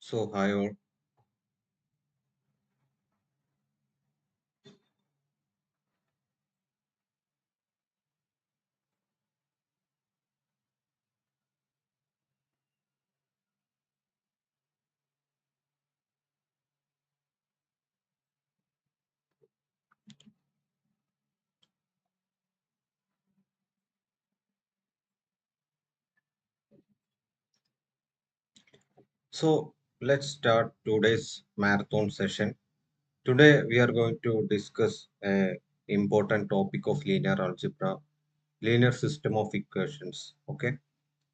So, hi all. So, let's start today's marathon session. Today, we are going to discuss a important topic of linear algebra, linear system of equations. Okay.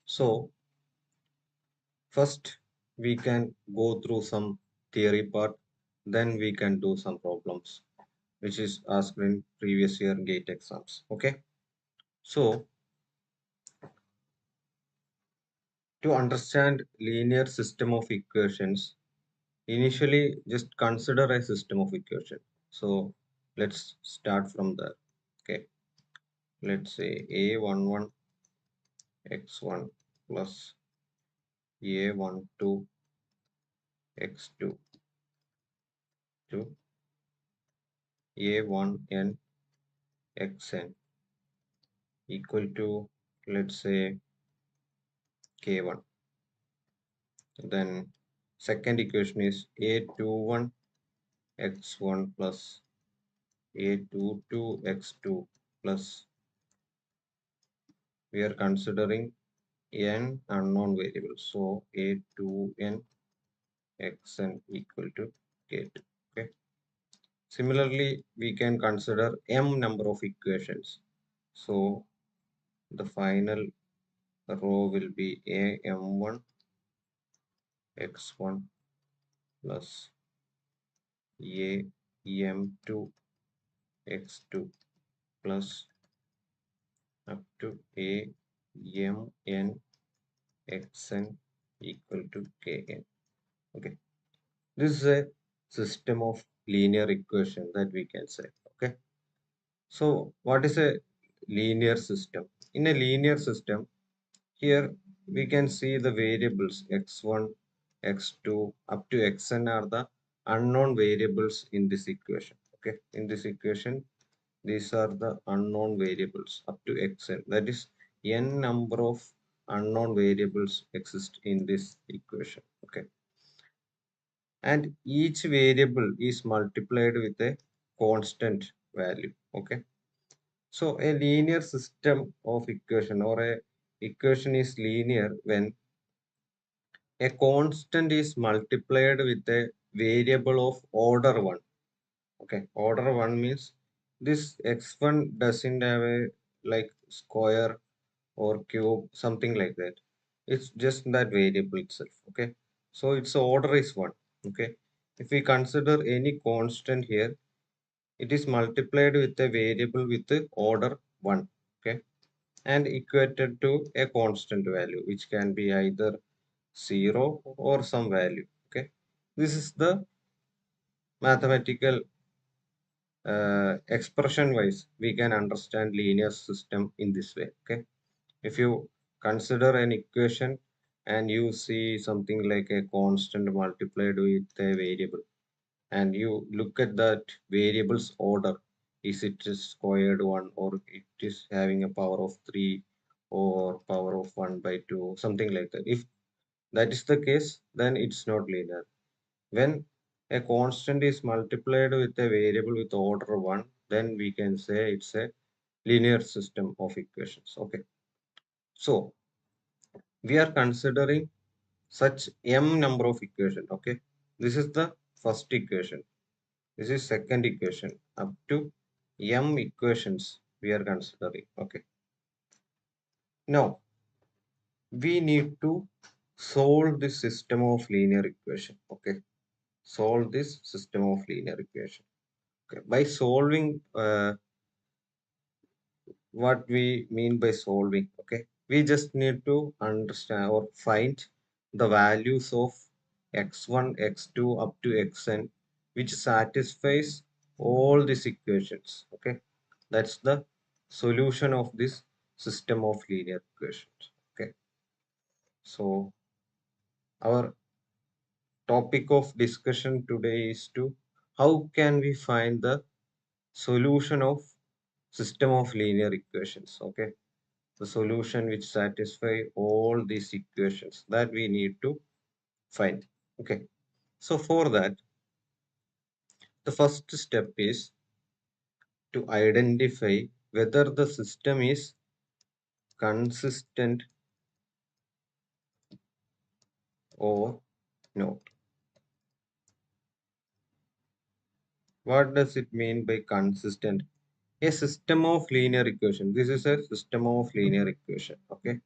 So, first, we can go through some theory part, then we can do some problems, which is asked in previous year GATE exams. Okay. So, to understand linear system of equations, initially, just consider a system of equation. So let's start from there. Okay, let's say a11 x1 plus a12 x2 to a1n xn equal to, let's say, k1. Then second equation is a21 x1 plus a22 x2 plus, we are considering n unknown variables. So a2n xn equal to k2. Okay. Similarly, we can consider m number of equations. So the final row will be a m1 x1 plus a m2 x2 plus up to a mn xn equal to kn. Okay. This is a system of linear equation that we can say. Okay. So what is a linear system? In a linear system, here we can see the variables x1, x2 up to xn are the unknown variables in this equation. Okay. In this equation, these are the unknown variables up to xn. That is n number of unknown variables exist in this equation. Okay. And each variable is multiplied with a constant value. Okay. So a linear system of equation or a equation is linear when a constant is multiplied with a variable of order 1. Okay, order 1 means this x1 doesn't have a like square or cube, something like that. It's just that variable itself. Okay, so its order is 1. Okay, if we consider any constant here, it is multiplied with a variable with the order 1. Okay, and equated to a constant value, which can be either 0 or some value. Okay, this is the mathematical expression wise we can understand linear system in this way. Okay, if you consider an equation and you see something like a constant multiplied with a variable, and you look at that variable's order, is it is squared 1 or it is having a power of 3 or power of 1 by 2, something like that. If that is the case, then it's not linear. When a constant is multiplied with a variable with order 1, then we can say it's a linear system of equations. Okay. So we are considering such m number of equation. Okay. This is the first equation. This is second equation. Up to m equations we are considering. Okay. Now we need to solve this system of linear equation. Okay. Solve this system of linear equation. Okay. By solving what we mean by solving. Okay, we just need to understand or find the values of x1 x2 up to xn which satisfies all these equations. Okay, that's the solution of this system of linear equations. Okay, so our topic of discussion today is to how can we find the solution of system of linear equations. Okay, the solution which satisfy all these equations that we need to find. Okay, so for that, the first step is to identify whether the system is consistent or not. What does it mean by consistent? A system of linear equation. This is a system of linear equation. Okay,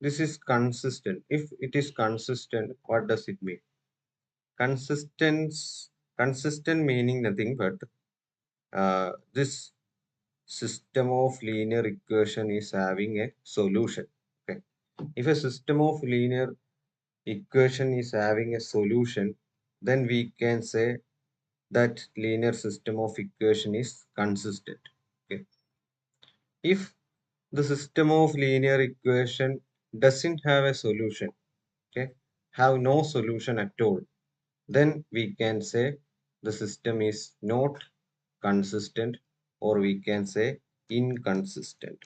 this is consistent. If it is consistent, what does it mean? Consistence, consistent meaning nothing but this system of linear equation is having a solution. Okay, if a system of linear equation is having a solution, then we can say that linear system of equation is consistent. Okay, if the system of linear equation doesn't have a solution, okay, have no solution at all, then we can say the system is not consistent, or we can say inconsistent.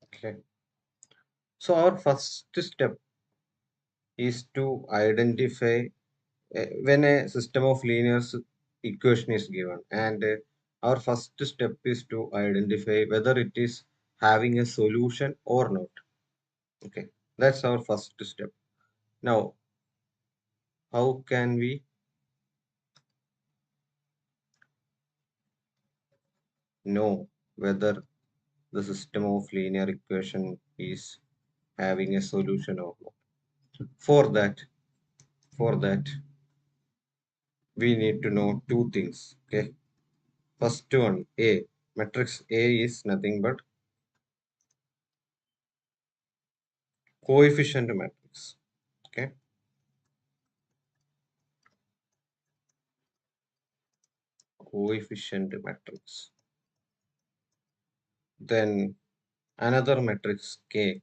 Okay, so our first step is to identify when a system of linear equation is given, and our first step is to identify whether it is having a solution or not. Okay, that's our first step. Now, how can we know whether the system of linear equation is having a solution or not? For that, for that, we need to know two things. Okay, first one, A. Matrix A is nothing but coefficient matrix. Okay, coefficient matrix. Then another matrix K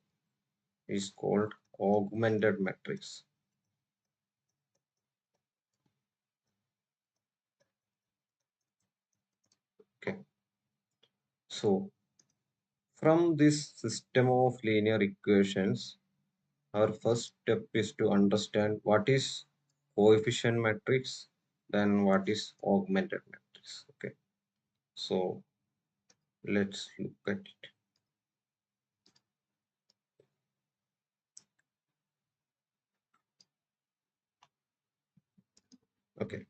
is called augmented matrix. Okay, so from this system of linear equations, our first step is to understand what is coefficient matrix, then what is augmented matrix. Okay, so let's look at it. Okay,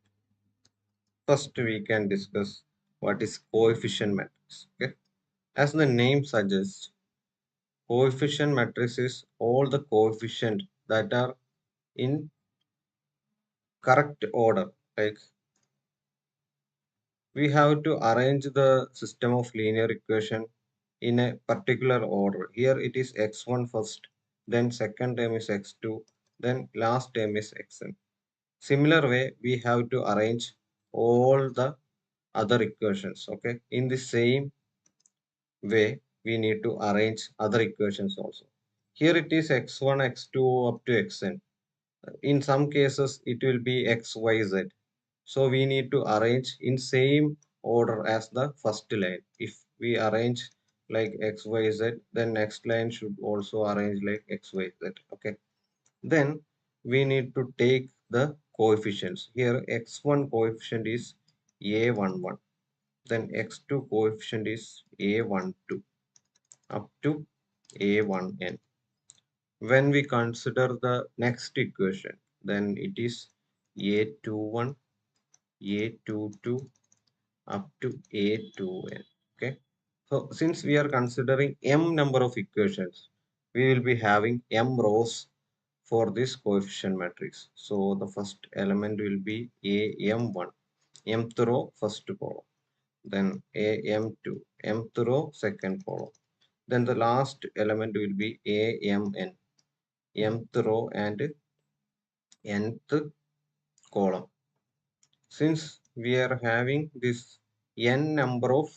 first we can discuss what is coefficient matrix. Okay, as the name suggests, coefficient matrix is all the coefficients that are in correct order. Like we have to arrange the system of linear equation in a particular order. Here it is x1 first, then second term is x2, then last term is xn. Similar way, we have to arrange all the other equations. Okay, in the same way, we need to arrange other equations also. Here it is x1, x2 up to xn. In some cases, it will be x, y, z. So we need to arrange in same order as the first line. If we arrange like x, y, z, then next line should also arrange like x, y, z. Okay. Then we need to take the coefficients. Here x1 coefficient is a11. Then x2 coefficient is a12 up to a1n. When we consider the next equation, then it is a21, a22 up to a2n. Okay. So since we are considering m number of equations, we will be having m rows for this coefficient matrix. So the first element will be am1, mth row first column, then am2, mth row second column. Then the last element will be amn, mth row and nth column. Since we are having this n number of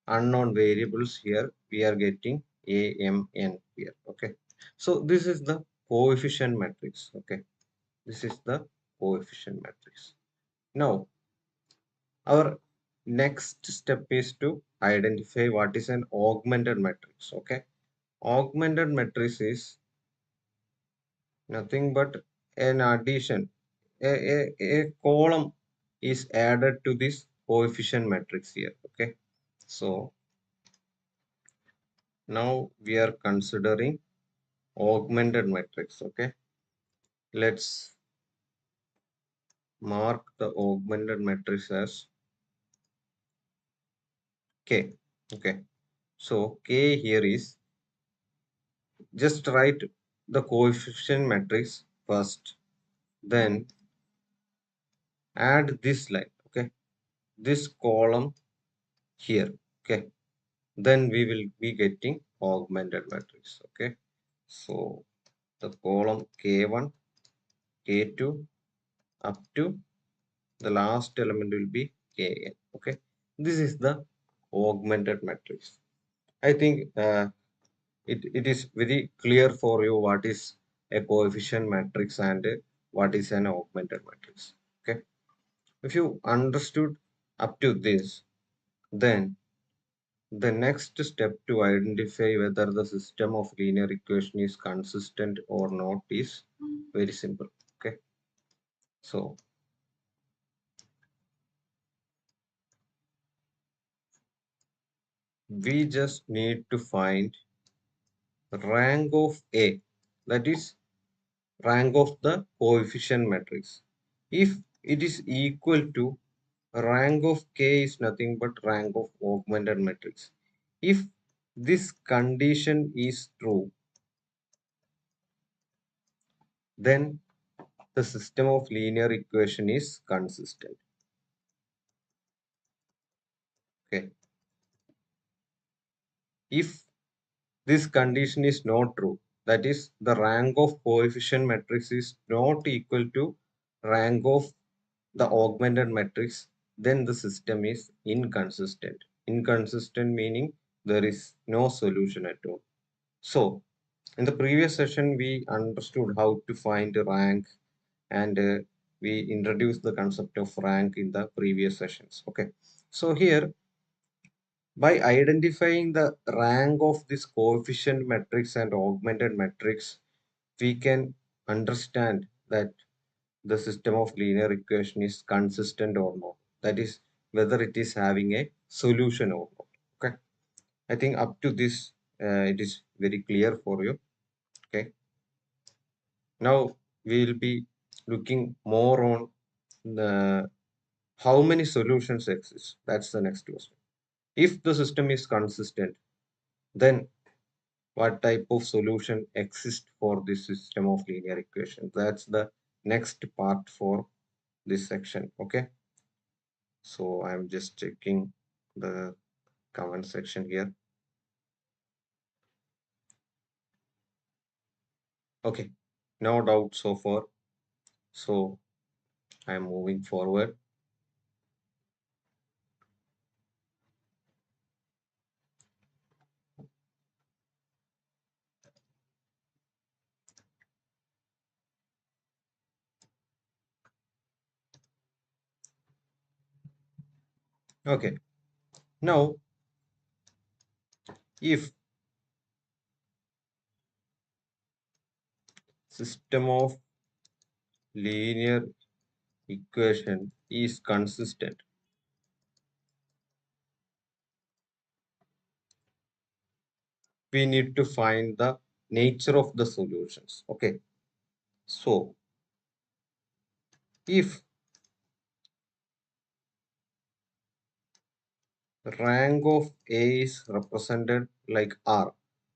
unknown variables here, we are getting amn here. Okay, So this is the coefficient matrix. Okay, this is the coefficient matrix. Now our next step is to identify what is an augmented matrix. Okay, augmented matrix is nothing but an addition. A column is added to this coefficient matrix here. Okay, so now we are considering augmented matrix. Okay, let's mark the augmented matrix as K. Okay, so K here is, just write the coefficient matrix first, then add this line. Okay, this column here. Okay, then we will be getting augmented matrix. Okay, so the column K1, K2 up to the last element will be Kn. Okay, this is the augmented matrix. I think it is very clear for you what is a coefficient matrix and what is an augmented matrix. Okay, if you understood up to this, then the next step to identify whether the system of linear equation is consistent or not is very simple. Okay, so we just need to find rank of A, that is rank of the coefficient matrix. If it is equal to rank of K is nothing but rank of augmented matrix. If this condition is true, then the system of linear equation is consistent. Okay. If this condition is not true, that is the rank of coefficient matrix is not equal to rank of the augmented matrix, then the system is inconsistent. Inconsistent meaning there is no solution at all. So in the previous session, we understood how to find rank, and we introduced the concept of rank in the previous sessions. Okay, so here by identifying the rank of this coefficient matrix and augmented matrix, we can understand that the system of linear equation is consistent or not. That is, whether it is having a solution or not. Okay, I think up to this, it is very clear for you. Okay, now we will be looking more on the how many solutions exist. That's the next question. If the system is consistent, then what type of solution exists for this system of linear equation? That's the next part for this section. Okay, so I'm just checking the comment section here. Okay, no doubt so far. So I'm moving forward. Okay, now if system of linear equation is consistent, we need to find the nature of the solutions. Okay, so if rank of A is represented like R,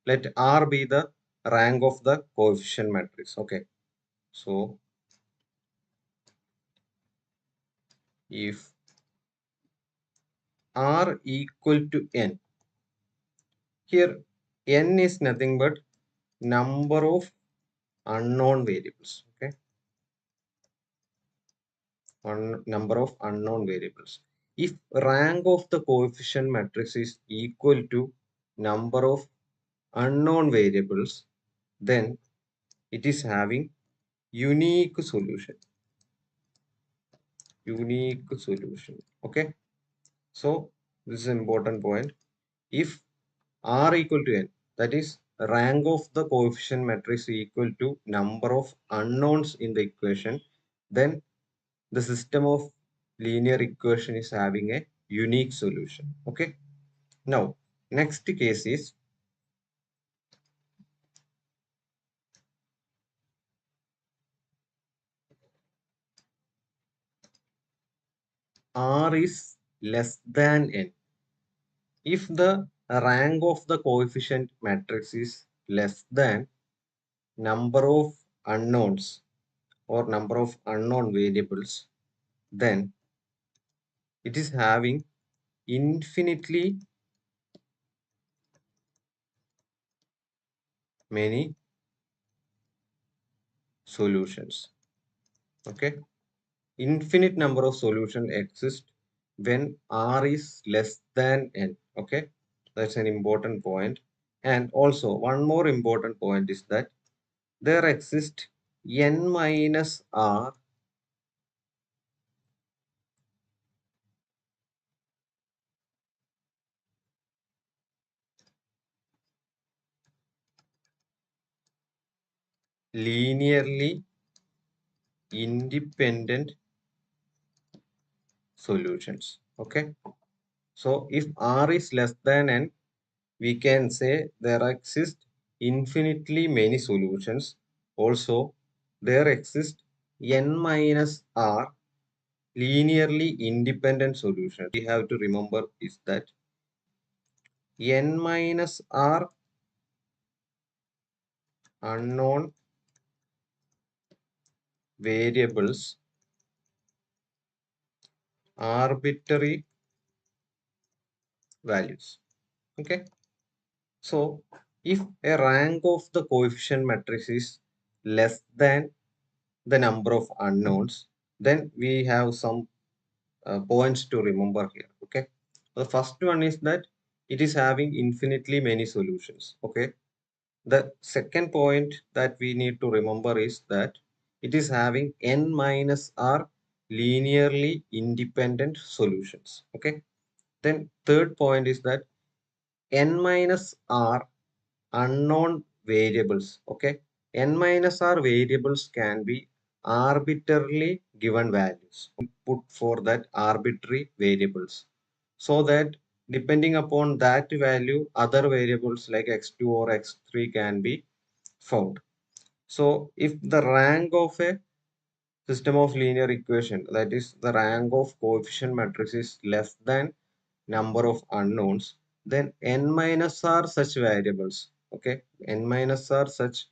let R be the rank of the coefficient matrix. Okay, so if R equal to N, here N is nothing but number of unknown variables. Okay, one number of unknown variables. If rank of the coefficient matrix is equal to number of unknown variables, then it is having unique solution. Unique solution. Okay. So this is an important point. If R equal to n, that is rank of the coefficient matrix equal to number of unknowns in the equation, then the system of linear equation is having a unique solution. Okay. Now, next case is R is less than n. If the rank of the coefficient matrix is less than number of unknowns or number of unknown variables, then it is having infinitely many solutions. Okay, infinite number of solutions exist when R is less than n. Okay, that's an important point. And also one more important point is that there exist n minus R linearly independent solutions. Okay, so if R is less than n, we can say there exist infinitely many solutions. Also, there exist n minus r linearly independent solutions. We have to remember is that n minus r unknown variables, arbitrary values. Okay. So, if a rank of the coefficient matrix is less than the number of unknowns, then we have some points to remember here. Okay. The first one is that it is having infinitely many solutions. Okay. The second point that we need to remember is that it is having n minus r linearly independent solutions. Okay. Then third point is that n minus r unknown variables. Okay, n minus r variables can be arbitrarily given values input for that arbitrary variables, so that depending upon that value other variables like x2 or x3 can be found. So if the rank of a system of linear equation, that is the rank of coefficient matrix, is less than number of unknowns, then n minus r such variables. Okay, n minus r such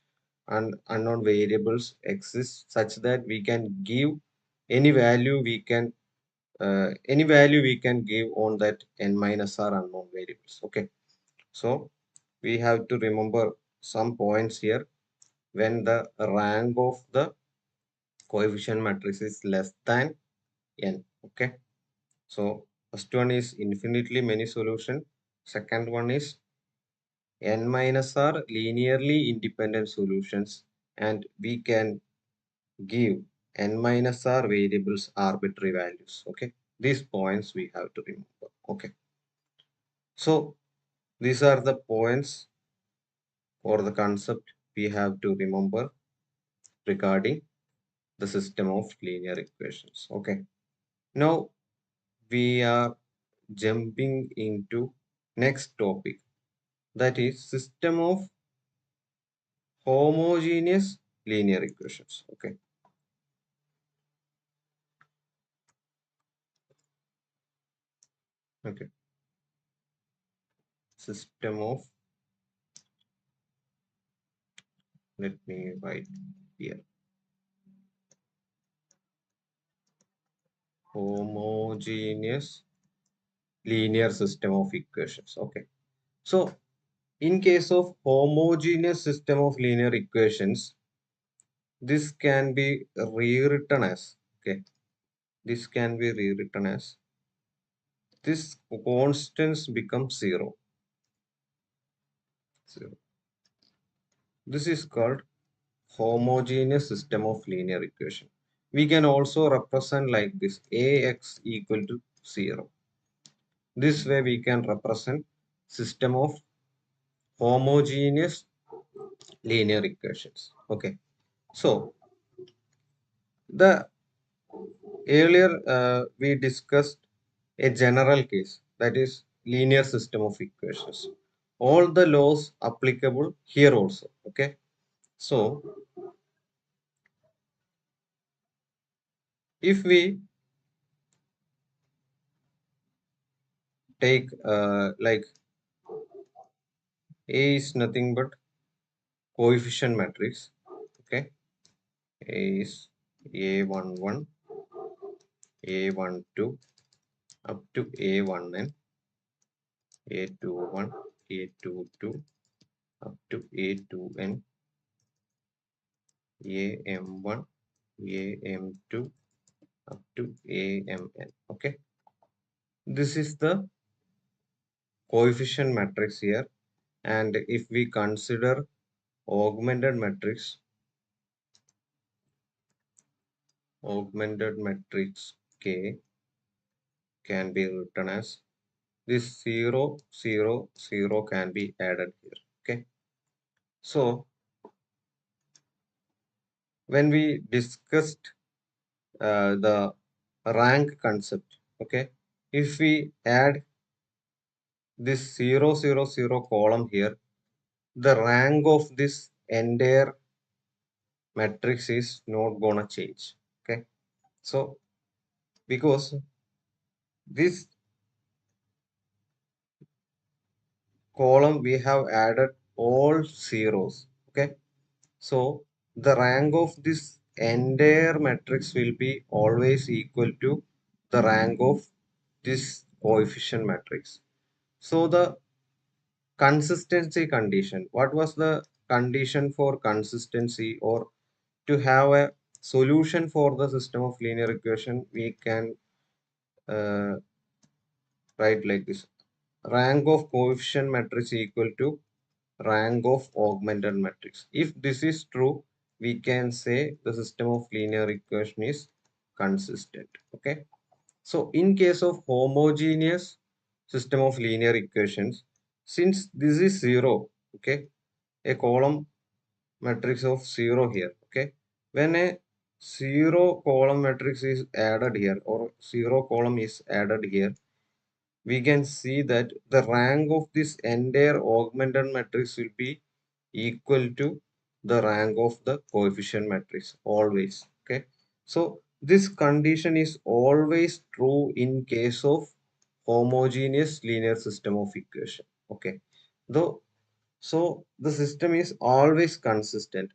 unknown variables exist such that we can give any value we can give on that n minus r unknown variables. Okay, so we have to remember some points here when the rank of the coefficient matrix is less than n. Okay, so first one is infinitely many solution. Second one is n minus r linearly independent solutions, and we can give n minus r variables arbitrary values. Okay, these points we have to remember. Okay, so these are the points or the concept we have to remember regarding the system of linear equations. Okay, now we are jumping into next topic, that is system of homogeneous linear equations. Okay, okay, system of, let me write here, homogeneous linear system of equations. Okay, so in case of homogeneous system of linear equations, this can be rewritten as, okay, this can be rewritten as, this constants become zero. Zero. This is called homogeneous system of linear equation. We can also represent like this: ax equal to 0. This way we can represent system of homogeneous linear equations. Okay. So the earlier we discussed a general case, that is linear system of equations. All the laws applicable here also. Okay. So if we take like A is nothing but coefficient matrix. Okay. A is A11, A12 up to A1n, A21, A22 up to A2n, AM1, AM2 up to AMN. Okay, this is the coefficient matrix here. And if we consider augmented matrix, K can be written as this 0, 0, 0 can be added here. Okay, so when we discussed the rank concept, okay, if we add this 0, 0, 0 column here, the rank of this entire matrix is not gonna change. Okay, so because this column we have added all zeros. Okay, so the rank of this entire matrix will be always equal to the rank of this coefficient matrix. So the consistency condition, what was the condition for consistency, or to have a solution for the system of linear equation, we can uh, write like this: rank of coefficient matrix equal to rank of augmented matrix. If this is true, we can say the system of linear equation is consistent. Okay, so in case of homogeneous system of linear equations, since this is 0, okay, a column matrix of 0 here. Okay, when a 0 column matrix is added here, or 0 column is added here, we can see that the rank of this entire augmented matrix will be equal to the rank of the coefficient matrix always. Okay, so this condition is always true in case of homogeneous linear system of equation. Okay, though, so the system is always consistent,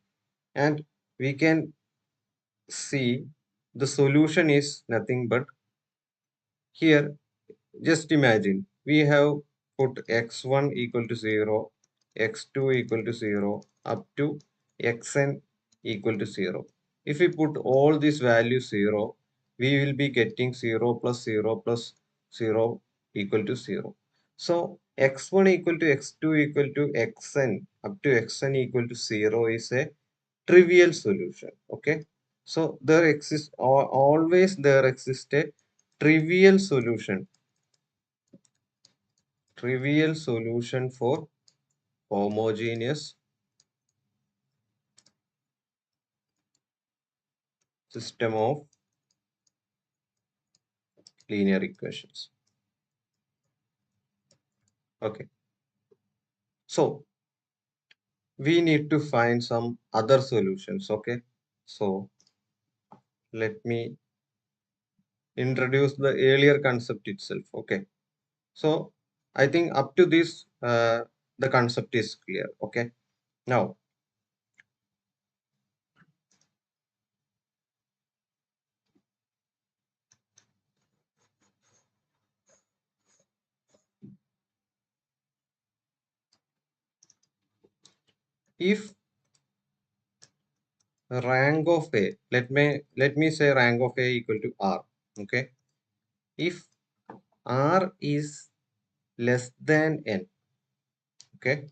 and we can see the solution is nothing but here. Just imagine we have put x1 equal to 0, x2 equal to 0, up to xn equal to 0. If we put all these values 0, we will be getting 0 plus 0 plus 0 equal to 0. So x1 equal to x2 equal to xn up to xn equal to 0 is a trivial solution. Okay, so there exists, always there exists a trivial solution, for homogeneous system of linear equations. Okay, so we need to find some other solutions. Okay, so let me introduce the earlier concept itself. Okay, so I think up to this the concept is clear. Okay, now if rank of a, let me say rank of a equal to r. Okay, if r is less than n, okay,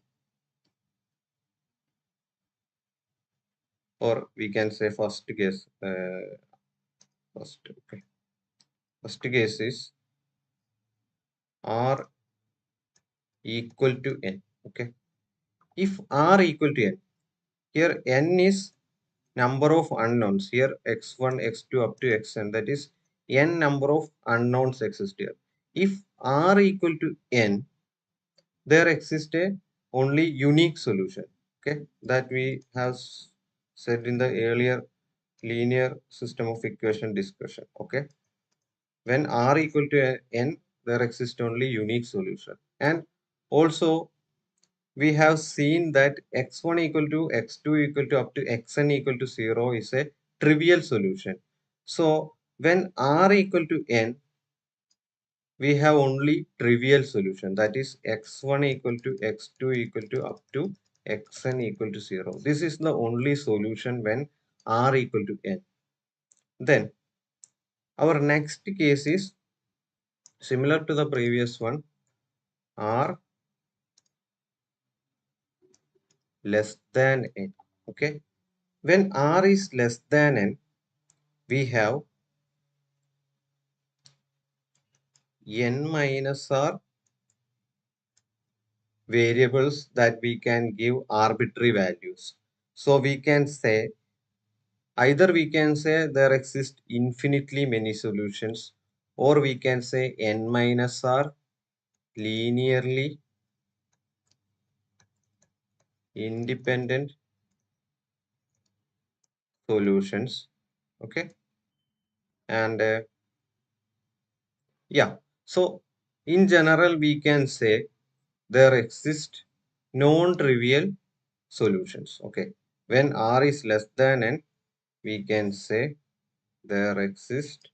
or we can say first case. First, okay. First case is R equal to n. Okay. If R equal to n, here n is number of unknowns. Here x1, x2 up to xn. That is n number of unknowns exist here. If R equal to n, there exists a only unique solution. Okay, that we have said in the earlier linear system of equation discussion. Okay, when R equal to n, there exists only unique solution. And also we have seen that x1 equal to x2 equal to up to xn equal to 0 is a trivial solution. So when R equal to n, we have only trivial solution, that is x1 equal to x2 equal to up to xn equal to 0. This is the only solution when R equal to n. Then our next case is similar to the previous one, R less than n. Okay, when R is less than n, we have n minus r variables that we can give arbitrary values. So we can say, either we can say there exist infinitely many solutions, or we can say n minus r linearly independent solutions. Okay, and yeah, so in general we can say there exist non-trivial solutions. Okay, when r is less than n, we can say there exist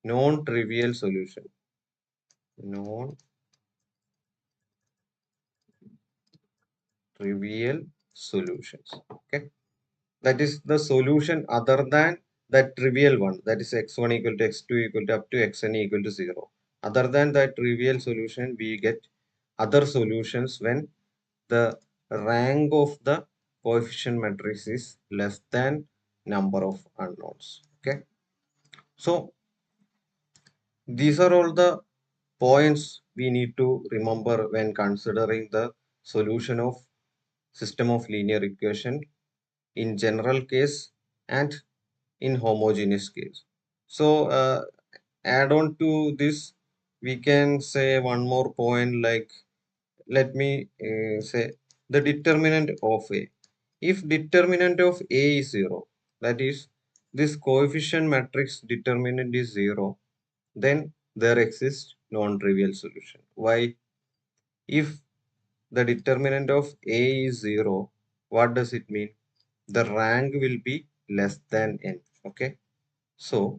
non-trivial solution. Non-trivial solutions. Okay, that is the solution other than that trivial one. That is x1 equal to x2 equal to up to xn equal to 0. Other than that trivial solution, we get other solutions when the rank of the coefficient matrix is less than number of unknowns. Okay, so these are all the points we need to remember when considering the solution of system of linear equation in general case and in homogeneous case. So add on to this, we can say one more point, like let me say the determinant of A. If determinant of A is 0, that is this coefficient matrix determinant is 0, then there exists non-trivial solution. Why? If the determinant of A is 0, what does it mean? The rank will be less than n. Okay, so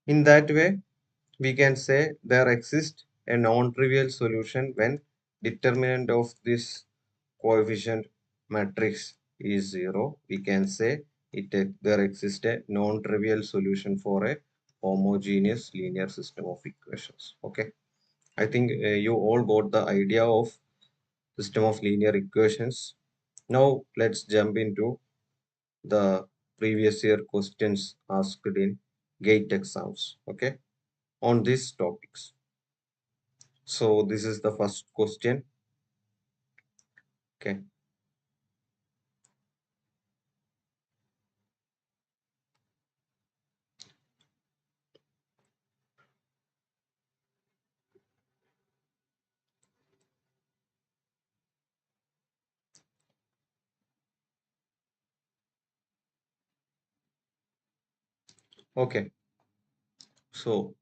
in that way we can say there exists a non-trivial solution when determinant of this coefficient matrix is 0. We can say there exists a non-trivial solution for a homogeneous linear system of equations. Okay, I think you all got the idea of system of linear equations. Now let's jump into the previous year questions asked in GATE exams. Okay, on these topics. So this is the first question. Okay, okay. So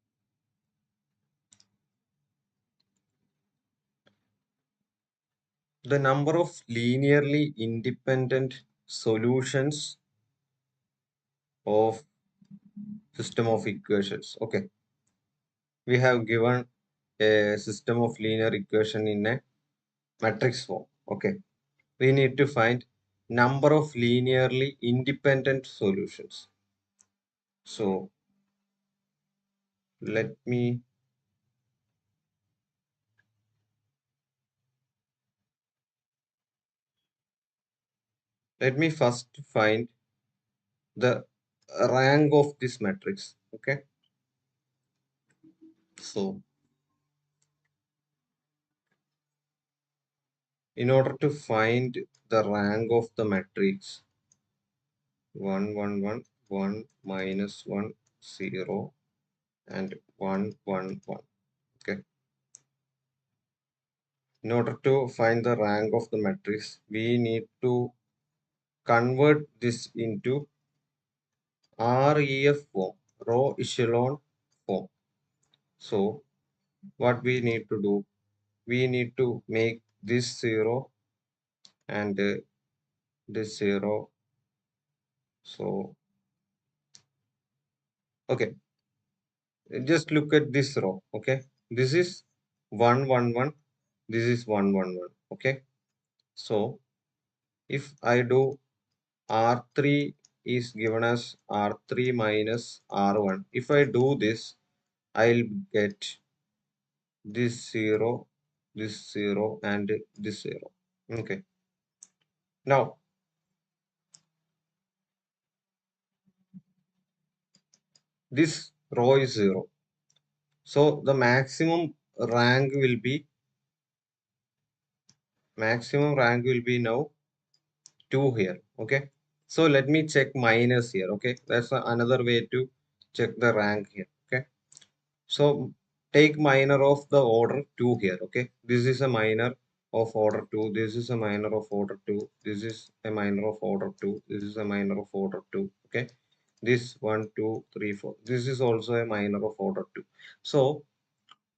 the number of linearly independent solutions of system of equations. Okay, we have given a system of linear equation in a matrix form. Okay, we need to find number of linearly independent solutions. So let me Let me first find the rank of this matrix. Okay, so in order to find the rank of the matrix 1 1 1 1 minus 1 0 and 1 1 1. Okay, in order to find the rank of the matrix, we need to convert this into REF form, row echelon form. So what we need to do, we need to make this 0 and this 0. So okay, just look at this row. Okay, this is 1 1 1, this is 1 1 1. Okay, so if I do R3 is given as R3 minus R1, if I do this, I'll get this 0 and this 0. Okay, now this row is 0, so the rank will be now 2 here. Okay, so let me check minus here. Okay, that's another way to check the rank here. Okay, so take minor of the order 2 here. Okay, this is a minor of order 2, this is a minor of order 2, this is a minor of order 2, this is a minor of order 2. Okay, this 1 2 3 4, this is also a minor of order 2. So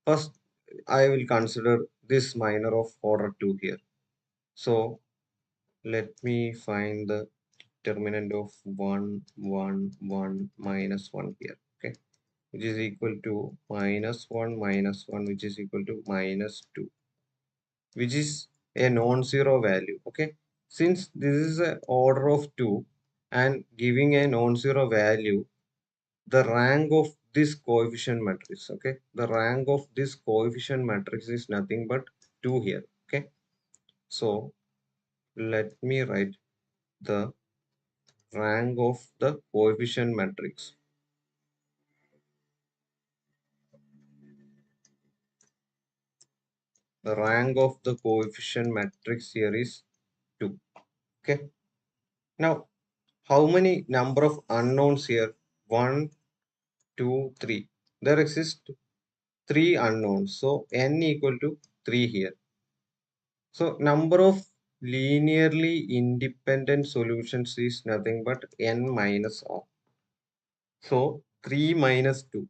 first I will consider this minor of order 2 here. So let me find the determinant of 1 1 1 minus 1 here. Okay, which is equal to minus 1 which is equal to minus 2, which is a non-zero value. Okay, since this is an order of 2 and giving a non-zero value, the rank of this coefficient matrix, okay, the rank of this coefficient matrix is nothing but 2 here. Okay, so let me write the rank of the coefficient matrix. The rank of the coefficient matrix here is 2. Okay, now how many number of unknowns here? 1 2 3. There exist 3 unknowns, so n equal to 3 here. So number of linearly independent solutions is nothing but n minus r. So 3 minus 2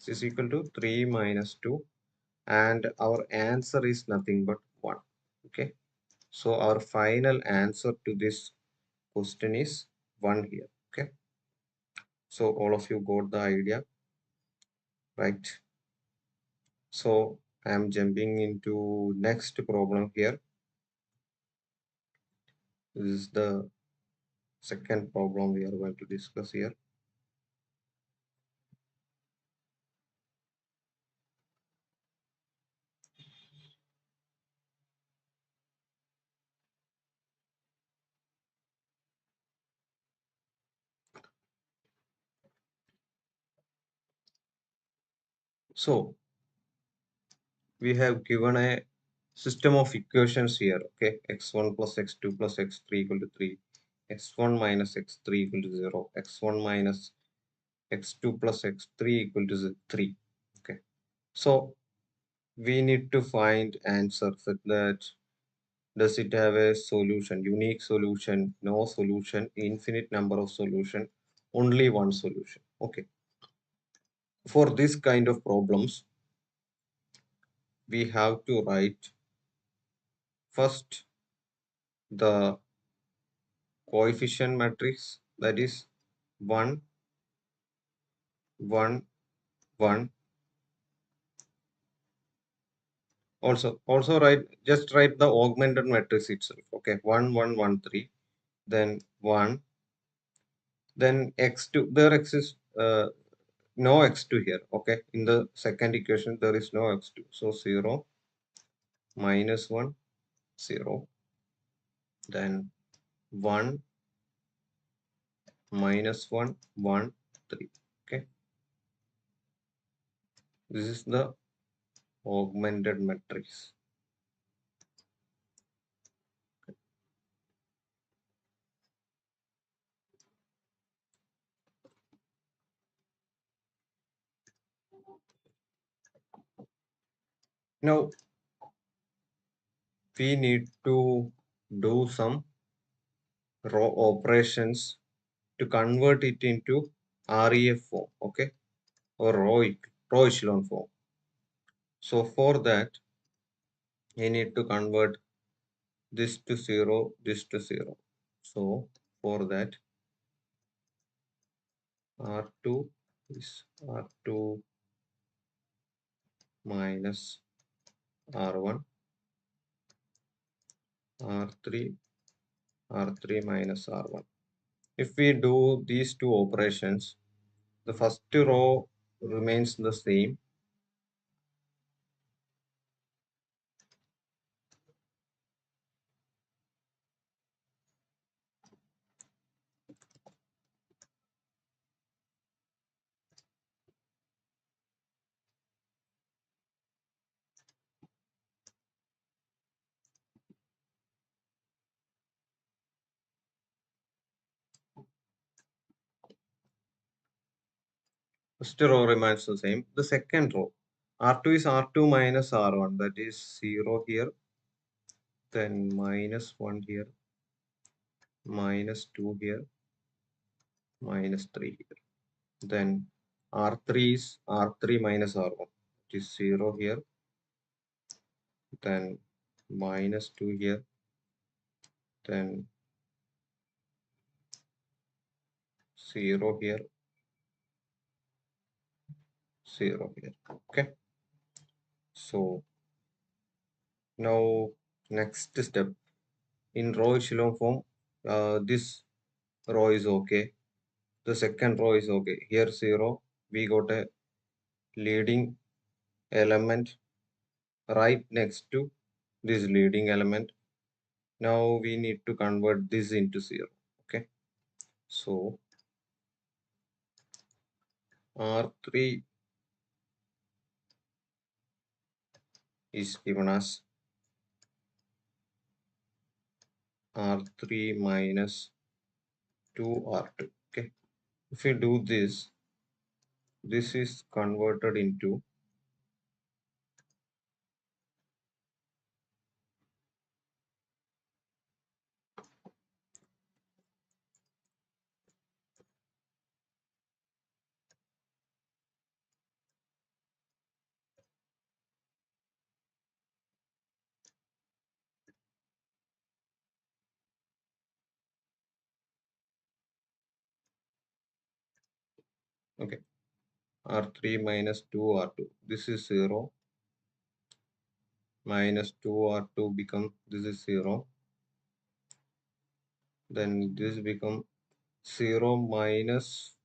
is equal to 3 minus 2, and our answer is nothing but 1. Okay, so our final answer to this question is 1 here. Okay, so all of you got the idea, right? So I am jumping into next problem here. This is the second problem we are going to discuss here. So we have given a system of equations here. Okay, x1 plus x2 plus x3 equal to 3, x1 minus x3 equal to 0, x1 minus x2 plus x3 equal to 3. Okay, so we need to find answer for that. Does it have a solution, unique solution, no solution, infinite number of solution, only one solution? Okay, for this kind of problems we have to write first the coefficient matrix, that is 1 1 1. Also write, just write the augmented matrix itself. Okay, 1 1 1 3, then 1, then x2, there exists no x2 here. Okay, in the second equation there is no x2, so 0 minus 1 0, then 1 minus 1, 1, 3. Okay, this is the augmented matrix. Now we need to do some row operations to convert it into REF form, okay, or row echelon form. So for that, we need to convert this to 0, this to 0. So for that, R2 is R2 minus R1, R3, R3 minus R1. If we do these two operations, the first row remains the same. First row remains the same. The second row, R2 is R2 minus R1, that is 0 here, then minus 1 here, minus 2 here, minus 3 here. Then R3 is R3 minus R1, it is 0 here, then minus 2 here, then 0 here, 0 here. Okay, so now next step in row echelon form, this row is okay, the second row is okay. Here 0, we got a leading element right next to this leading element. Now we need to convert this into 0. Okay, so R3 is given as R3 minus 2R2. Okay, if we do this, this is converted into okay, R3 minus 2R2. This is 0 minus 2R2 become this is 0. Then this become 0 minus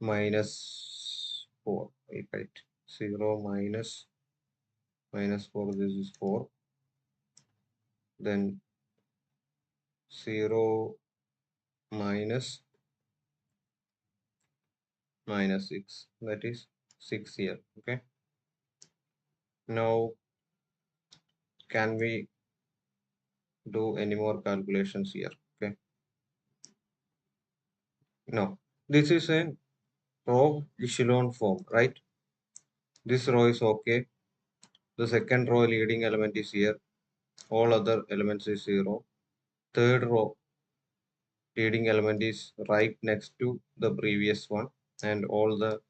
4. Right, 0 minus 4. This is 4. Then 0 minus 6. That is 6 here. Okay. Now can we do any more calculations here? Okay. No. This is a row echelon form, right? This row is okay. The second row leading element is here. All other elements is 0. Third row leading element is right next to the previous one, and all the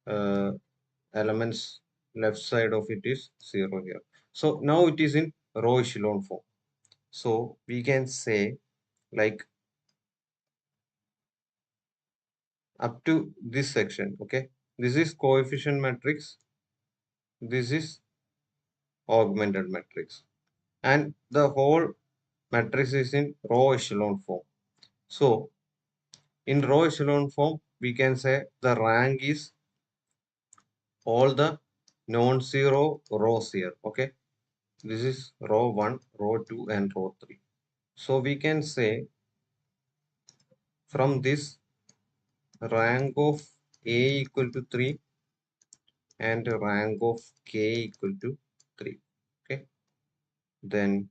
uh, elements left side of it is 0 here. So now it is in row echelon form. So we can say like up to this section, okay, this is coefficient matrix, this is augmented matrix, and the whole matrix is in row echelon form. So in row echelon form, we can say the rank is all the non-zero rows here. Okay, this is row 1, row 2, and row 3. So we can say From this, rank of A equal to 3 and rank of K equal to 3. Okay. Then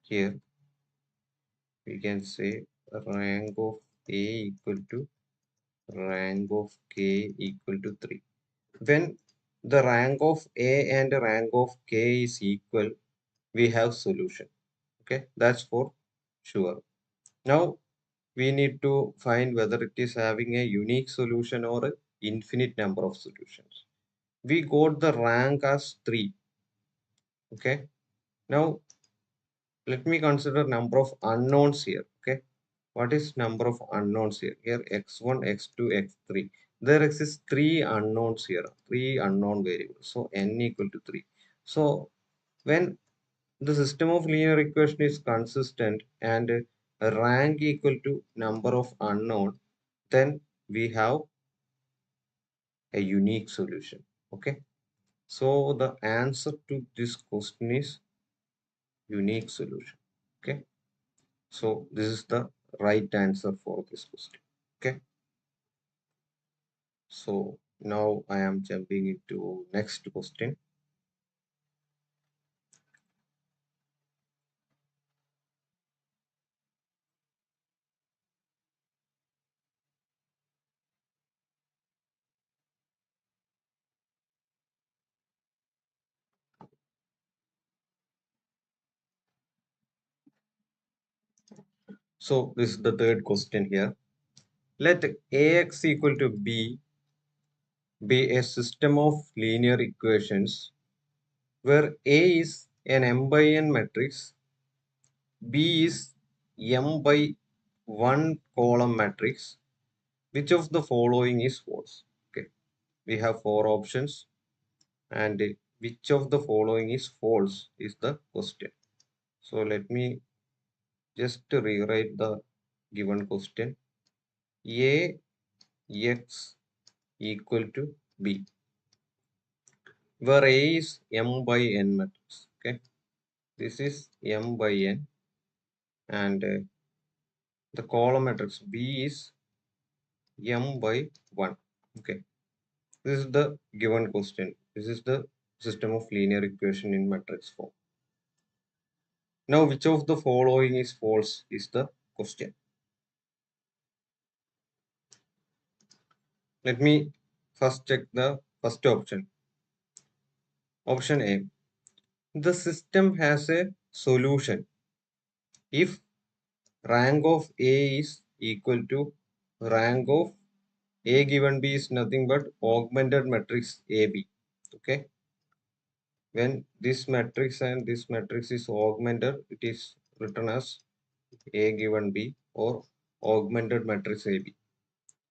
here we can say rank of A equal to rank of K equal to 3. When the rank of A and rank of K is equal, we have solution. Okay, that's for sure. Now we need to find whether it is having a unique solution or an infinite number of solutions. We got the rank as 3. Okay, now let me consider number of unknowns here. Okay, what is number of unknowns here? Here x1, x2, x3. There exists 3 unknowns here, 3 unknown variables. So n equal to 3. So when the system of linear equation is consistent and rank equal to number of unknown, then we have a unique solution. Okay, so the answer to this question is unique solution. Okay, so this is the right answer for this question. Okay, so now I am jumping into next question. So this is the third question here. Let Ax equal to B be a system of linear equations where A is an m by n matrix, B is m by 1 column matrix. Which of the following is false? Okay, we have 4 options, and which of the following is false is the question. So let me just rewrite the given question. A x equal to B, where A is m by n matrix. Okay, this is m by n, and the column matrix B is m by 1. Okay, this is the given question. This is the system of linear equation in matrix form. Now, which of the following is false is the question. Let me first check the first option. Option A. The system has a solution if rank of A is equal to rank of A given B is nothing but augmented matrix AB. Okay. When this matrix and this matrix is augmented, it is written as A given B or augmented matrix AB.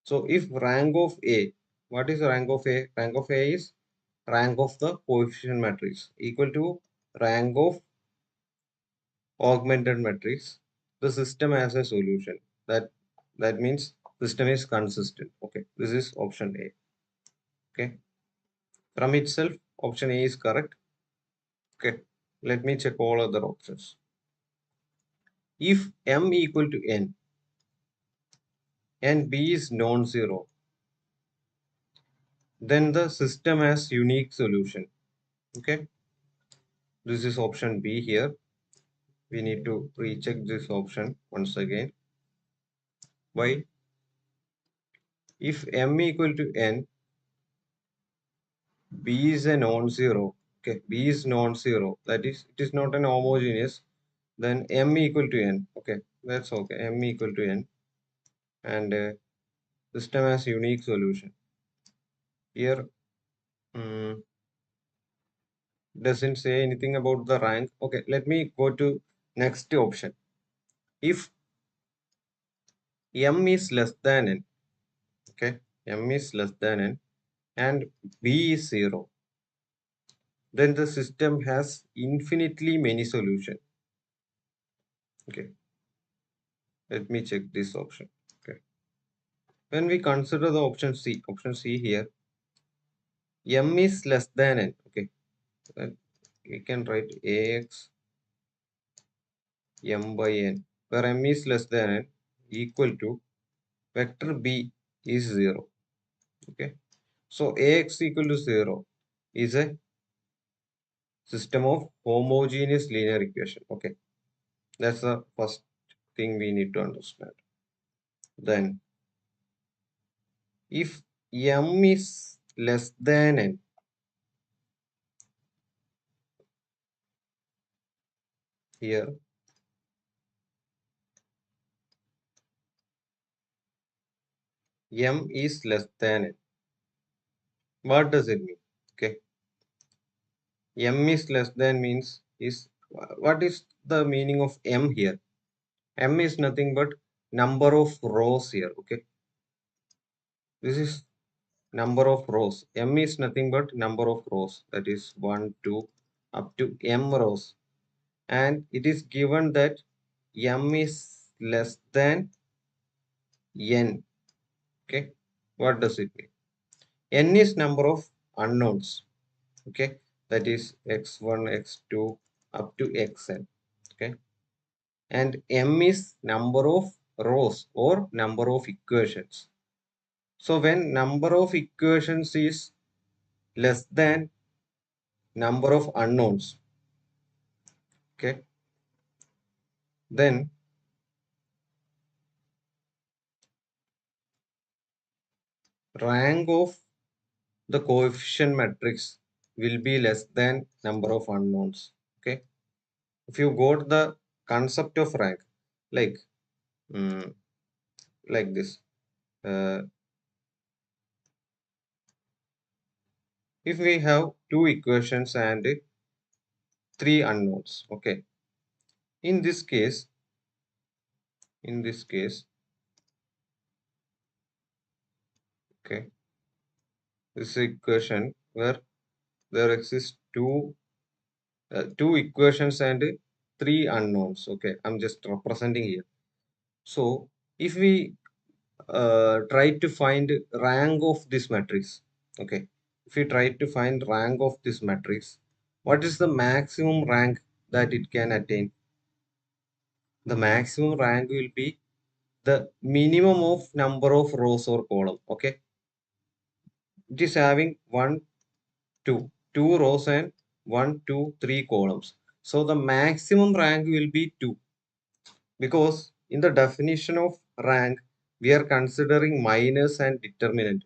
So if rank of A, what is rank of A? Rank of A is rank of the coefficient matrix equal to rank of augmented matrix. The system has a solution. That means system is consistent. Okay, this is option A. Okay, from itself, option A is correct. Okay, let me check all other options. If m equal to n and b is non-zero, then the system has unique solution. Okay, this is option B here. We need to recheck this option once again. Why? If m equal to n, b is a non-zero. Okay, b is non-zero. That is, it is not an homogeneous. Then m equal to n. Okay, that's okay. M equal to n, and system has unique solution. Here, doesn't say anything about the rank. Okay, let me go to next option. If m is less than n, okay, m is less than n, and b is 0, then the system has infinitely many solutions. Okay, let me check this option. Okay, when we consider the option C here, m is less than n. Okay, then we can write ax m by n, where m is less than n. equal to vector B is 0. Okay. So Ax equal to 0 is a system of homogeneous linear equation. Okay. That's the first thing we need to understand. Then if m is less than n, here m is less than n. What does it mean? Okay. M is less than means is what is the meaning of M here? M is nothing but number of rows here. Okay. This is number of rows. M is nothing but number of rows. That is 1, 2, up to M rows. And it is given that M is less than N. Okay. What does it mean? N is number of unknowns. Okay. That is x1, x2, up to xn. Okay. And m is number of rows or number of equations. So when number of equations is less than number of unknowns, okay, then rank of the coefficient matrix will be less than number of unknowns. Okay, if you got the concept of rank like mm, like this, uh, if we have two equations and three unknowns, okay, in this case, in this case, okay, this equation where there exist two equations and three unknowns. Okay, I'm just representing here. So if we try to find rank of this matrix, okay, if we try to find rank of this matrix, what is the maximum rank that it can attain? The maximum rank will be the minimum of number of rows or column. Okay, it is having one, two rows and one, two, three columns. So the maximum rank will be 2 because in the definition of rank, we are considering minus and determinant.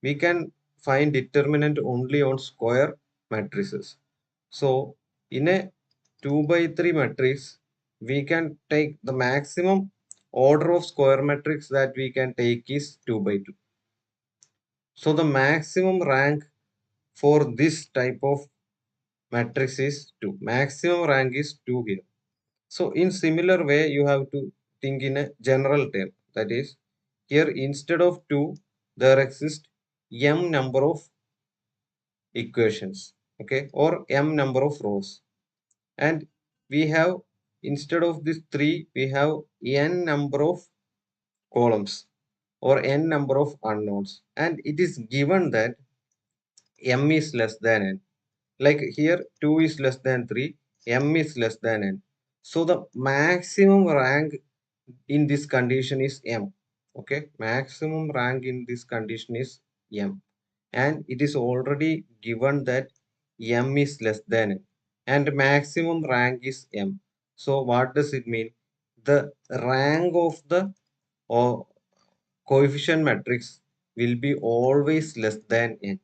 We can find determinant only on square matrices. So in a 2 by 3 matrix, we can take the maximum order of square matrix that we can take is 2 by 2. So the maximum rank for this type of matrix is 2. Maximum rank is 2 here. So in similar way, you have to think in a general term. That is, here instead of 2, there exist m number of equations, okay, or m number of rows. And we have, instead of this 3, we have n number of columns or n number of unknowns. And it is given that m is less than n. Like here 2 is less than 3, m is less than n. So the maximum rank in this condition is m. Okay, maximum rank in this condition is m, and it is already given that m is less than n and maximum rank is m. So what does it mean? The rank of the or coefficient matrix will be always less than n.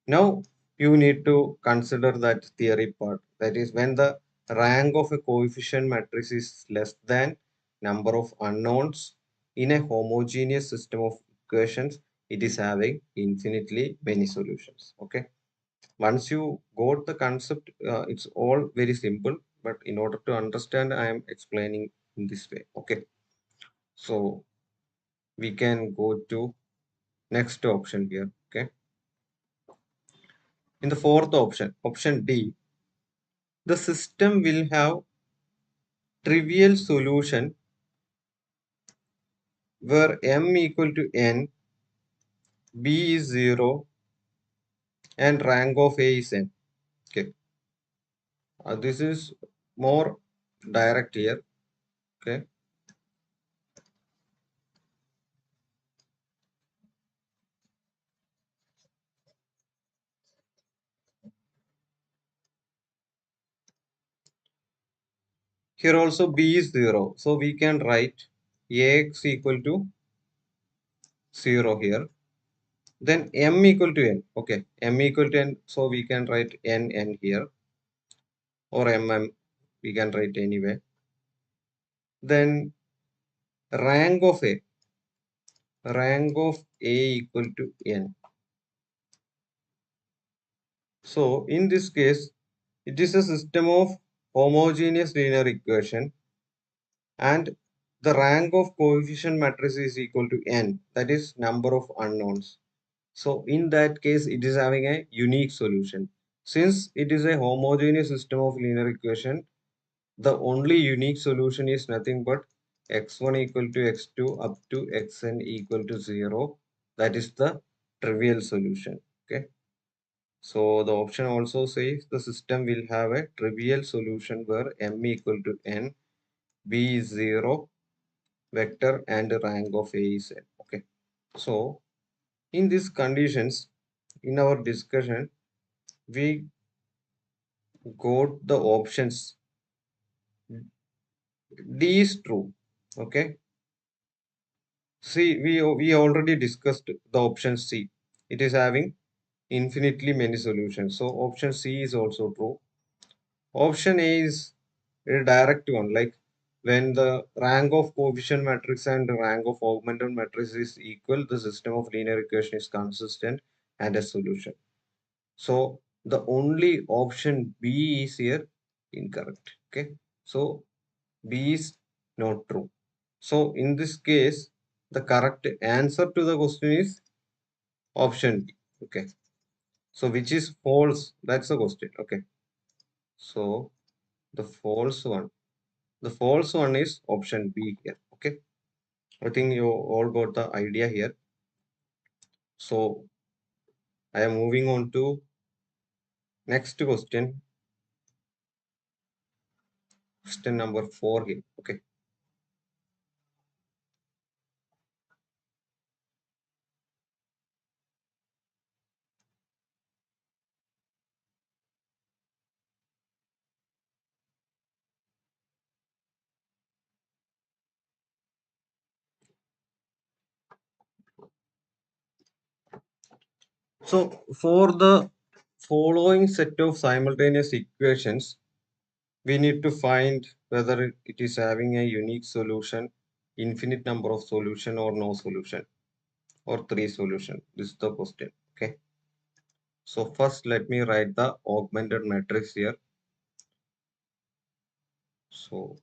Now you need to consider that theory part. That is when the rank of a coefficient matrix is less than number of unknowns in a homogeneous system of equations, it is having infinitely many solutions. Okay. Once you got the concept, it's all very simple. But in order to understand, I am explaining in this way. Okay. So we can go to next option here. Okay. In the fourth option, option D, the system will have trivial solution where m equal to n, b is 0, and rank of a is n. Okay, this is more direct here. Okay, Here also b is 0. So we can write ax equal to 0 here. Then m equal to n. Okay, m equal to n. So we can write n here, or mm. We can write anyway. Then rank of a. Rank of a equal to n. So in this case, it is a system of homogeneous linear equation, and the rank of coefficient matrix is equal to n, that is number of unknowns. So in that case, it is having a unique solution. Since it is a homogeneous system of linear equation, the only unique solution is nothing but x1 equal to x2 up to xn equal to 0. That is the trivial solution. Okay. So the option also says the system will have a trivial solution where m equal to n, b is 0, vector, and rank of a is n. Okay. So in these conditions, in our discussion, we got the options. D is true. Okay. See, we already discussed the option C. It is having infinitely many solutions. So option C is also true. Option A is a direct one, like when the rank of coefficient matrix and the rank of augmented matrix is equal, the system of linear equation is consistent and a solution. So the only option B is here incorrect. Okay. So B is not true. So in this case, the correct answer to the question is option B. Okay. So which is false? That's the question. Okay. So the false one. The false one is option B here. Okay. I think you all got the idea here. So I am moving on to next question. Question number 4 here. Okay. So for the following set of simultaneous equations, we need to find whether it is having a unique solution, infinite number of solution, or no solution, or three solution. This is the question. Okay. So first let me write the augmented matrix here. So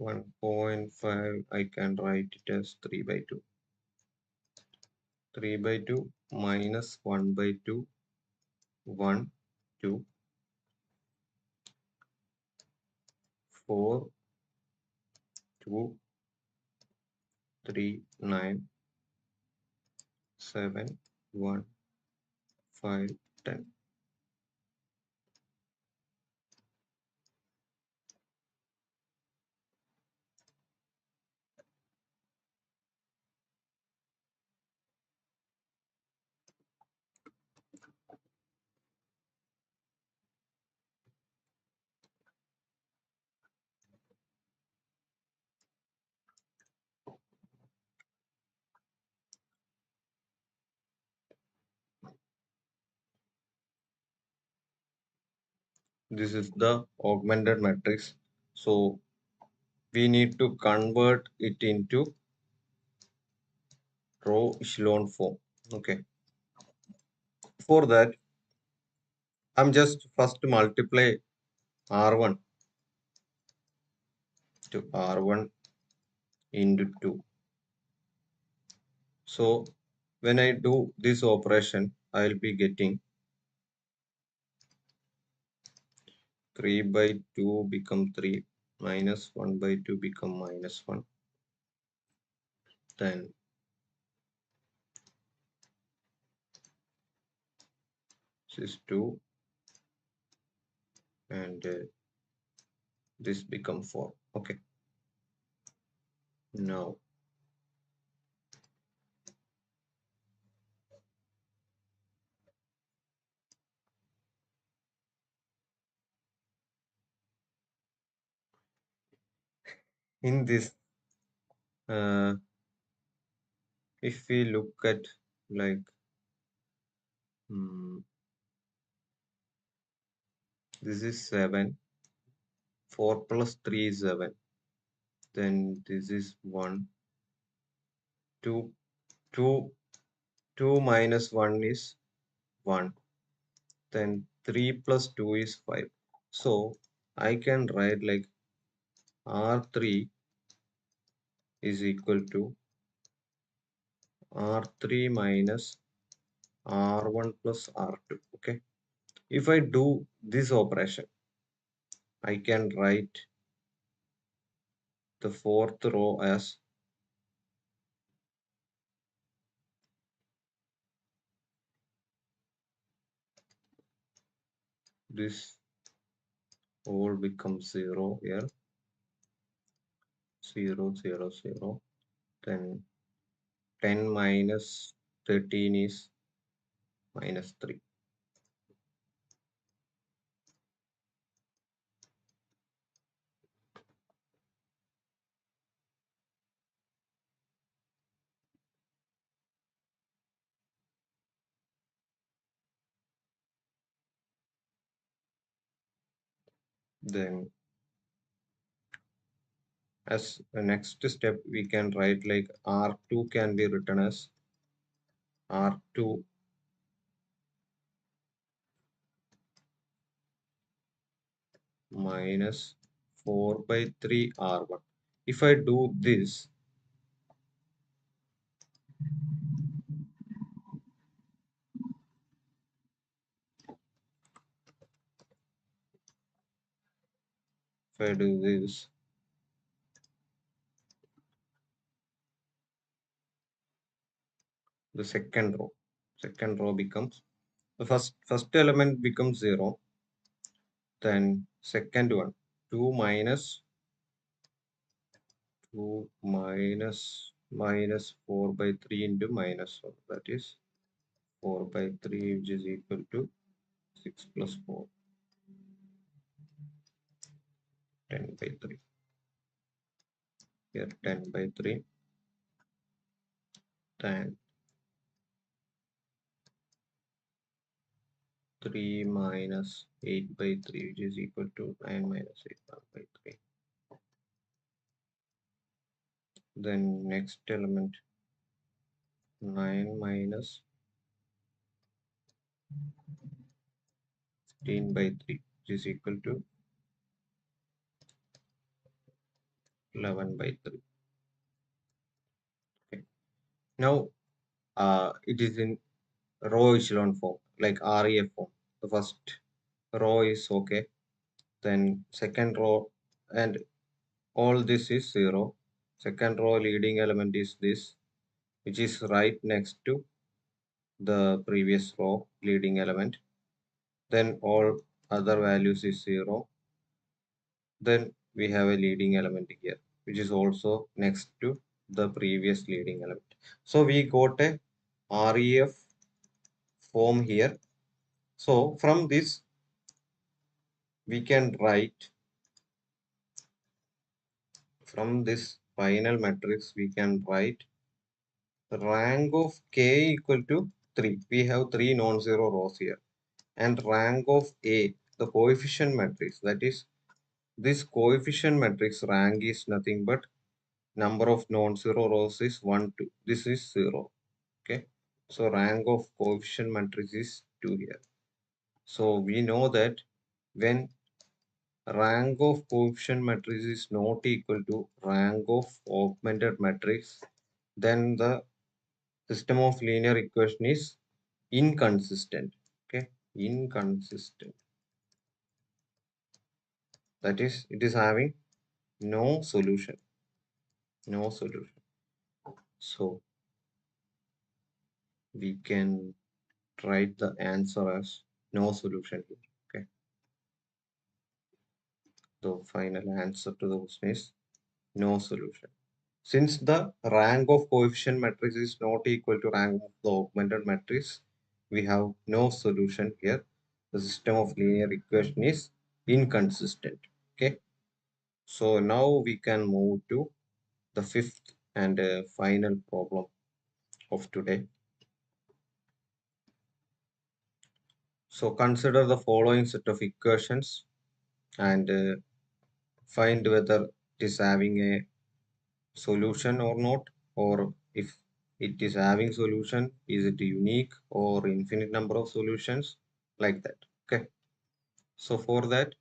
1.5, I can write it as 3 by 2. 3 by 2 minus 1 by 2, 1, 2, 4, 2, 3, 9, 7, 1, 5, 10. This is the augmented matrix. So we need to convert it into row echelon form. Okay. For that, I'm just first multiply R1 to R1 into 2. So when I do this operation, I'll be getting 3 by 2 become 3, minus 1 by 2 become minus 1. Then this is 2, and this become 4. Okay. Now In this, uh, if we look at like hmm, this is 7, 4 plus 3 is 7, then this is 1, 2, 2, 2 minus 1 is 1, then 3 plus 2 is 5. So I can write like R3 is equal to R3 minus R1 plus R2. Okay. If I do this operation, I can write the fourth row as this all becomes 0 here, 0, 0, 0. Then 10 minus 13 is minus 3. Then as the next step, we can write like R2 can be written as R2 minus 4 by 3 R1. If I do this, if I do this, the second row becomes the first element becomes 0, then second one 2 minus 2 minus 4 by 3 into minus 1, that is 4 by 3, which is equal to 6 plus 4, 10 by 3. Here 10 by 3, then 3 minus 8 by 3, which is equal to 9 minus 8 by 3. Then next element 9 minus 16 by 3, which is equal to 11 by 3. Okay. Now it is in row echelon form, like REF form. The first row is okay, then second row, and all this is 0. Second row leading element is this, which is right next to the previous row leading element. Then all other values is 0. Then we have a leading element here, which is also next to the previous leading element. So we got a REF form here. So from this, we can write, from this final matrix, we can write rank of K equal to 3. We have 3 non-zero rows here. And rank of A, the coefficient matrix, that is, this coefficient matrix rank is nothing but number of non-zero rows is 1, 2. This is 0. Okay. So rank of coefficient matrix is 2 here. So we know that when rank of coefficient matrix is not equal to rank of augmented matrix, then the system of linear equation is inconsistent. Okay, inconsistent. That is, it is having no solution. No solution. So we can write the answer as no solution here. Okay. The final answer to the question is no solution. Since the rank of coefficient matrix is not equal to rank of the augmented matrix, we have no solution here. The system of linear equation is inconsistent. Okay. So now we can move to the fifth and final problem of today. So consider the following set of equations and find whether it is having a solution or not, or if it is having solution, is it unique or infinite number of solutions, like that. Okay. So for that,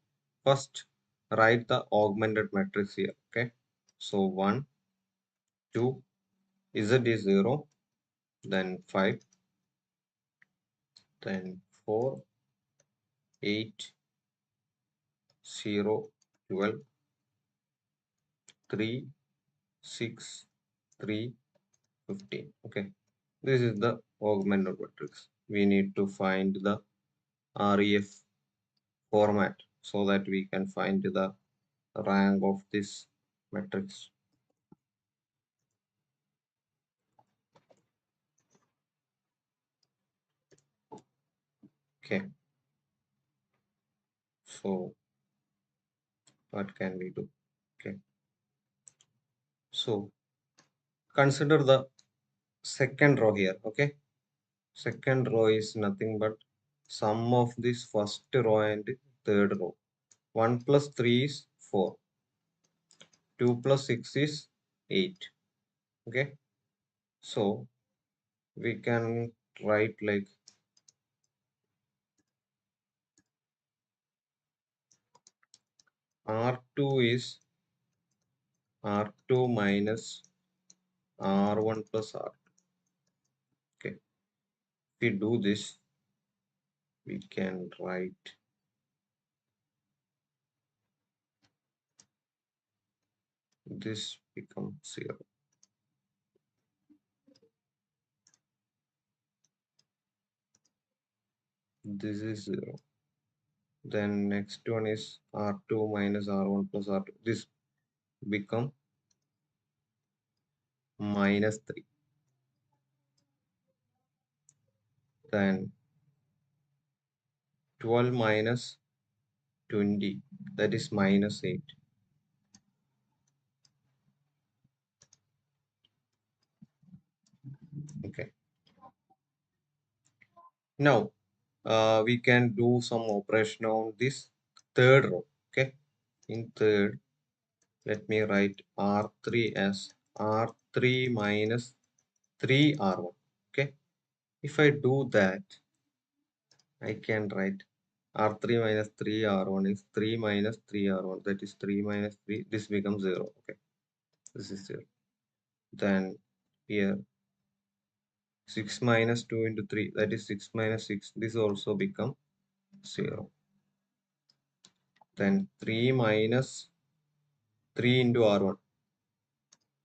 first write the augmented matrix here. Okay. So 1, 2, Z is 0, then 5, then 4, 8, 0, 12, 3, 6, 3, 15. Okay. This is the augmented matrix. We need to find the REF format so that we can find the rank of this matrix. Okay. So what can we do? Okay. So consider the second row here. Okay. Second row is nothing but sum of this first row and third row. 1 plus 3 is 4. 2 plus 6 is 8. Okay. So we can write like R2 is R2 minus R1 plus R2. Okay. If we do this, we can write this becomes 0. This is 0. Then next one is R2 minus R1 plus R2. This become minus 3. Then 12 minus 20, that is minus 8. Okay. Now we can do some operation on this third row. Okay. In third, let me write R3 as R3 minus 3R1. Okay. If I do that, I can write R3 minus 3R1 is 3 minus 3R1. That is 3 minus 3. This becomes 0. Okay. This is 0. Then here 6 minus 2 into 3. That is 6 minus 6. This also become 0. Then 3 minus 3 into R1.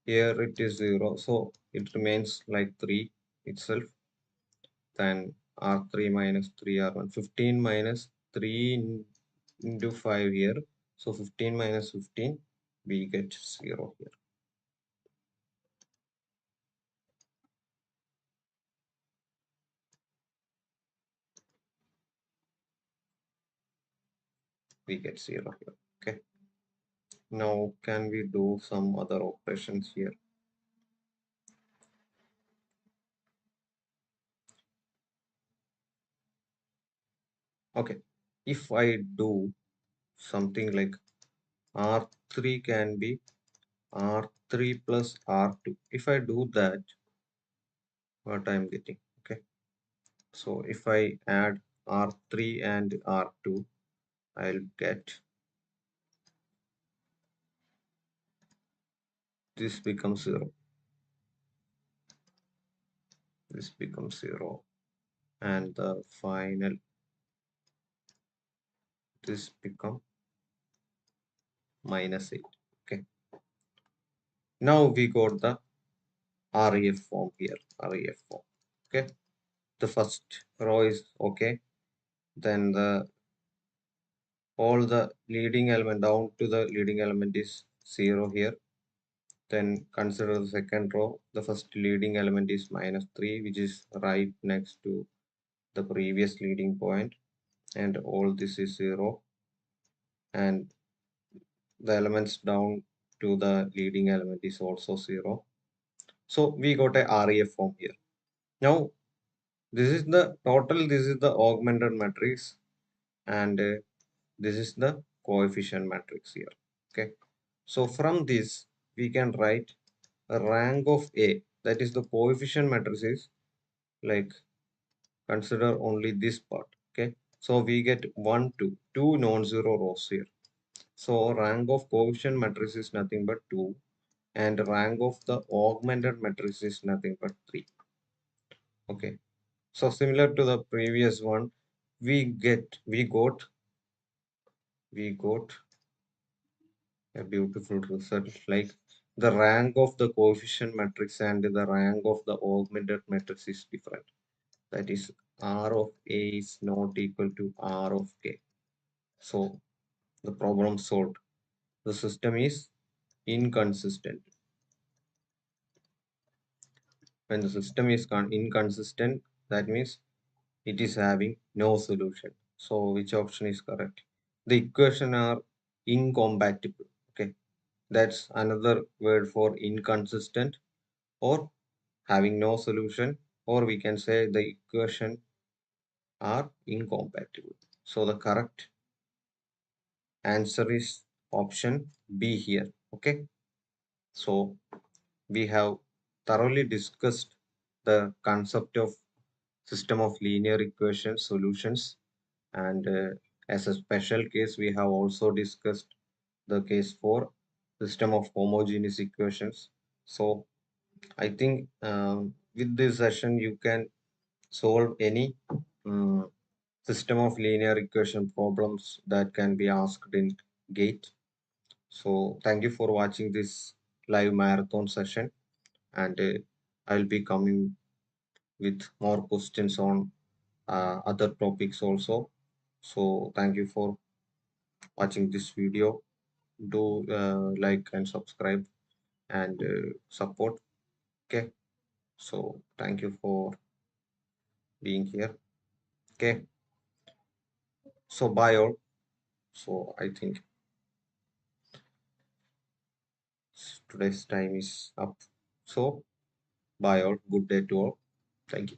Here it is 0. So it remains like 3 itself. Then R3 minus 3R1. 15 minus 3 into 5 here. So 15 minus 15, we get 0 here. We get 0 here. Okay. Now can we do some other operations here? Okay. If I do something like R3 can be R3 plus R2. If I do that, what I'm getting? Okay. So if I add R3 and R2, I'll get this becomes 0. This becomes 0. And the final, this become minus 8. Okay. Now we got the REF form here. REF form. Okay. The first row is okay. Then the all the leading element down to the leading element is 0 here. Then consider the second row. The first leading element is minus 3, which is right next to the previous leading point, and all this is 0. And the elements down to the leading element is also 0. So we got a REF form here. Now this is the total, this is the augmented matrix, and this is the coefficient matrix here. Okay. So from this we can write a rank of A, that is the coefficient matrices, like consider only this part. Okay. So we get 1, 2, two non-zero rows here. So rank of coefficient matrix is nothing but 2, and rank of the augmented matrix is nothing but 3. Okay. So similar to the previous one, we got a beautiful result, like the rank of the coefficient matrix and the rank of the augmented matrix is different. That is, R of A is not equal to R of K. So the problem solved. The system is inconsistent. When the system is inconsistent, that means it is having no solution. So which option is correct? The equation are incompatible. Okay, that's another word for inconsistent, or having no solution, or we can say the equation are incompatible. So the correct answer is option B here. Okay, so we have thoroughly discussed the concept of system of linear equation solutions, and as a special case we have also discussed the case for system of homogeneous equations. So I think with this session you can solve any um, system of linear equation problems that can be asked in GATE. So thank you for watching this live marathon session, and I'll be coming with more questions on other topics also. So thank you for watching this video. Do like and subscribe and support. Okay. So thank you for being here. Okay. So bye all. So I think today's time is up. So bye all. Good day to all. Thank you.